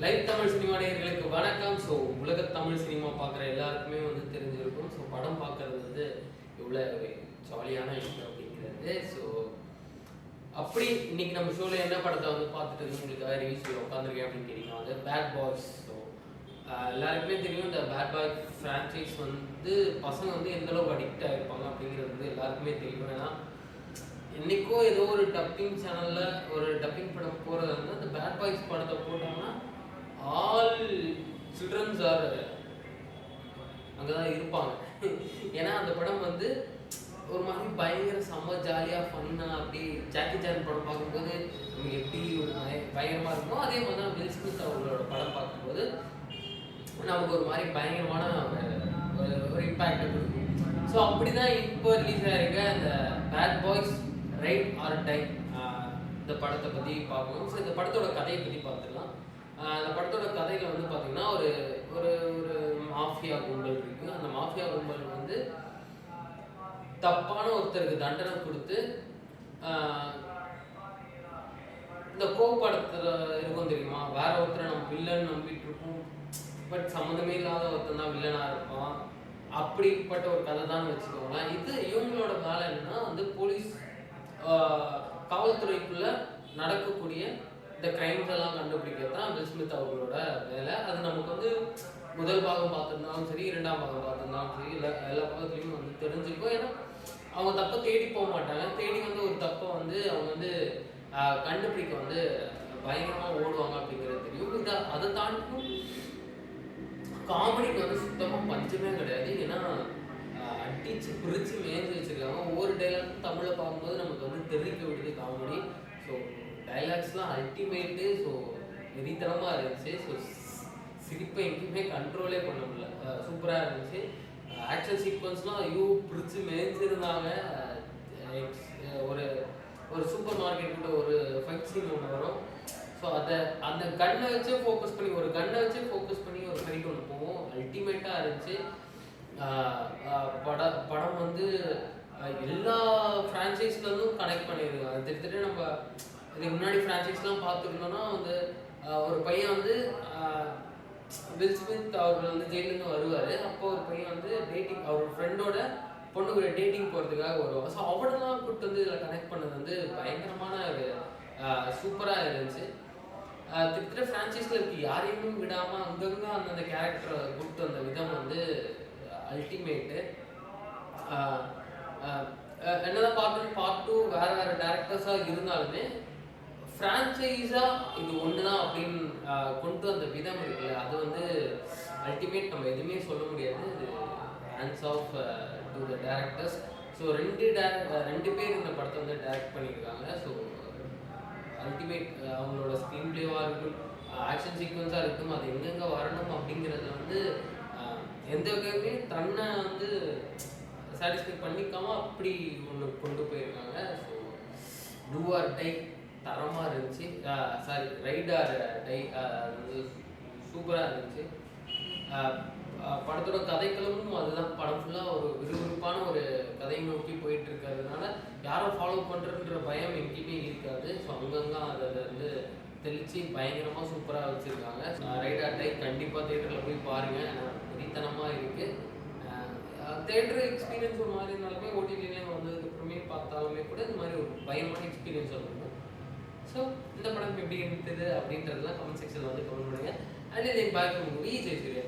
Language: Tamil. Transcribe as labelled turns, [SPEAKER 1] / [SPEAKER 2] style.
[SPEAKER 1] லைவ் தமிழ் சினிமா நேயர்களுக்கு வணக்கம். ஸோ உலக தமிழ் சினிமா பார்க்குற எல்லாருக்குமே வந்து தெரிஞ்சிருக்கும். ஸோ படம் பார்க்கறது வந்து எவ்வளோ ஜாலியான விஷயம் அப்படிங்கிறது. ஸோ அப்படி இன்னைக்கு நம்ம ஷோவில் என்ன படத்தை வந்து பார்த்துட்டு உங்களுக்காக ரிவ்யூஸில் உட்காந்துருக்கேன் அப்படின்னு கேட்டீங்கன்னா வந்து பேட் பாய்ஸ். ஸோ எல்லாருக்குமே தெரியும் இந்த பேட் பாய் ஃப்ரான்ச்சைஸ் வந்து பசங்க வந்து எந்தளவுக்கு அடிக்ட் ஆகிருப்பாங்க அப்படிங்கிறது வந்து எல்லாருக்குமே தெரியும். ஏன்னா என்றைக்கோ ஏதோ ஒரு டப்பிங் சேனலில் ஒரு டப்பிங் படம் போகிறதா இருந்தால் அந்த பேட் பாய்ஸ் படத்தை போட்டாங்கன்னா ஆல் சில்ட்ரன்ஸ் ஆர் அங்கே தான் இருப்பாங்க. ஏன்னா அந்த படம் வந்து ஒரு மாதிரி பயங்கர செம்ம ஜாலியாக ஃபன்னாக அப்படி ஜாக்கி சான் படம் பார்க்கும்போது நமக்கு எப்படி ஒரு பயங்கரமாக இருக்குமோ அதே மாதிரி தான் வில் ஸ்மித் அவங்களோட படம் பார்க்கும்போது நமக்கு ஒரு மாதிரி பயங்கரமான ஒரு இம்பேக்ட் கொடுக்கும். ஸோ அப்படி தான் இப்போ ரிலீஸ் ஆகிருக்க அந்த Bad Boys Ride or Die இந்த படத்தை பற்றி பார்க்கணும். ஸோ இந்த படத்தோட கதையை பற்றி பார்த்துக்கலாம். அந்த படத்தோட கதையில் வந்து பார்த்திங்கன்னா ஒரு ஒரு ஒரு மாஃபியா கும்பல் இருக்குது. அந்த மாஃபியா கும்பல் வந்து தப்பான ஒருத்தருக்கு தண்டனை கொடுத்து இந்த படத்தில் இருக்கும் தெரியுமா, வேற ஒருத்தரை நம்ம வில்லன் நம்பிட்டு இருப்போம், பட் சம்மந்தமே இல்லாத ஒருத்தன் தான் வில்லனாக இருப்பான். அப்படிப்பட்ட ஒரு கதை தான் வச்சுக்கோங்களேன். இது இவங்களோட வேலை என்னன்னா வந்து போலீஸ் காவல்துறைக்குள்ள நடக்கக்கூடிய இந்த கிரைம்ஸ் எல்லாம் கண்டுபிடிக்கிறது தான் வில் ஸ்மித் அவர்களோட வேலை. அது நமக்கு வந்து முதல் பாகம் பார்த்துருந்தாலும் சரி, இரண்டாம் பாகம் பார்த்துருந்தாலும் சரி, எல்லா பாகத்துலையும் வந்து தெரிஞ்சுக்கும். ஏன்னா அவங்க தப்பை தேடி போக மாட்டாங்க. தேடி வந்து ஒரு தப்பை வந்து அவங்க வந்து கண்டுபிடிக்க வந்து பயங்கரமாக ஓடுவாங்க அப்படிங்கிறது தெரியும். இதை அதை தாண்டியும் காமெடிக்கு வந்து சுத்தமாக பஞ்சமே கிடையாது. ஏன்னா அடிச்சு பிரித்து மேய்ச்சி வச்சுருக்காங்க. ஒவ்வொரு டைலாக்கும் தமிழை பார்க்கும்போது நமக்கு வந்து தெரிவிக்க விடுது காமெடி. ஸோ டைலாக்ஸ்லாம் அல்டிமேட்டு. ஸோ வெறித்தனமாக இருந்துச்சு. ஸோ சிரிப்பை எங்கேயுமே கண்ட்ரோலே பண்ண முடியல. சூப்பராக இருந்துச்சு. ஆக்ஷன் சீக்வன்ஸ்லாம் ஐயோ பிரித்து மேய்ச்சிருந்தாங்க. ஒரு ஒரு சூப்பர் மார்க்கெட்டுக்கிட்ட ஒரு ஃபைட் சீன் ஒன்று வரும். ஸோ அதை அந்த கன்னை வச்சே ஃபோக்கஸ் பண்ணி ஒரு ஃபைட் ஒன்று போவோம். அல்டிமேட்டாக இருந்துச்சு. படம் வந்து எல்லா ஃப்ரான்ச்சைஸ்லேருந்தும் கனெக்ட் பண்ணியிருக்காங்க. திட்டத்தட்ட நம்ம இதுக்கு முன்னாடி ஃப்ரான்ச்சைஸ்லாம் பார்த்துருந்தோம்னா வந்து ஒரு பையன் வந்து வில் ஸ்மித் அவர்கள் வந்து ஜெயிலேருந்து வருவார். அப்போ ஒரு பையன் வந்து டேட்டிங் அவர் ஃப்ரெண்டோட பொண்ணு கூட டேட்டிங் போகிறதுக்காக வருவாங்க. ஸோ அவடெல்லாம் கூப்பிட்டு வந்து இதில் கனெக்ட் பண்ணது வந்து பயங்கரமான ஒரு சூப்பராக இருந்துச்சு. திட்டத்தட்ட ஃப்ரான்ச்சைஸில் இருக்குது யாரையுமே விடாமல் அங்கங்கே அந்தந்த கேரக்டரை கூப்பிட்டு வந்த விதம் வந்து அல்டிமேட்டு. என்னதான் பார்ட் 2 வேறு வேறு டேரக்டர்ஸாக இருந்தாலுமே ஃப்ரான்ச்சைஸாக இது ஒன்று தான் அப்படின்னு கொண்டு வந்த விதம் இருக்குல்ல, அது வந்து அல்டிமேட். நம்ம எதுவுமே சொல்ல முடியாது. இது hands off to the directors. So ரெண்டு பேர் இந்த படத்தை வந்து டைரக்ட் பண்ணியிருக்காங்க. So ultimate. அவங்களோட ஸ்க்ரீன் பிளேவாக இருக்கட்டும், ஆக்ஷன் சீக்வன்ஸாக இருக்கட்டும், அது எங்கெங்கே வரணும் அப்படிங்கிறத வந்து எந்த வகையுமே தன்னை வந்து சாட்டிஸ்ஃபை பண்ணிக்காமல் அப்படி ஒன்று கொண்டு போயிருக்காங்க. ஸோ டூ ஆர் டை தரமாக இருந்துச்சு. ரைட் ஆர் டை வந்து சூப்பராக இருந்துச்சு. படத்தோட கதைக்களமும் அதுதான். படம் ஃபுல்லாக ஒரு விறுவிறுப்பான ஒரு கதையை நோக்கி போயிட்டு இருக்கிறதுனால யாரும் ஃபாலோ பண்ணுறன்ற பயம் எங்கேயுமே இருக்காது. ஸோ அங்கங்கே அதை வந்து தெளித்து பயங்கரமாக சூப்பராக வச்சுருக்காங்க. ரைட் ஆர் டை கண்டிப்பாக தேட்டரில் போய் பாருங்கள். வெறித்தனமாக இருக்குது. தேட்டர் எக்ஸ்பீரியன்ஸ் ஒரு மாதிரி இருந்தாலுமே ஓடிடிலையும் வந்ததுக்கப்புறமே பார்த்தாலுமே கூட இந்த மாதிரி ஒரு பயமான எக்ஸ்பீரியன்ஸ் இருக்கும். ஸோ இந்த படம் எப்படி இருந்தது அப்படின்றதுலாம் கமெண்ட் செக்ஷனில் வந்து கமெண்ட் பண்ணுங்கள். And then bye from movie Jai Surya.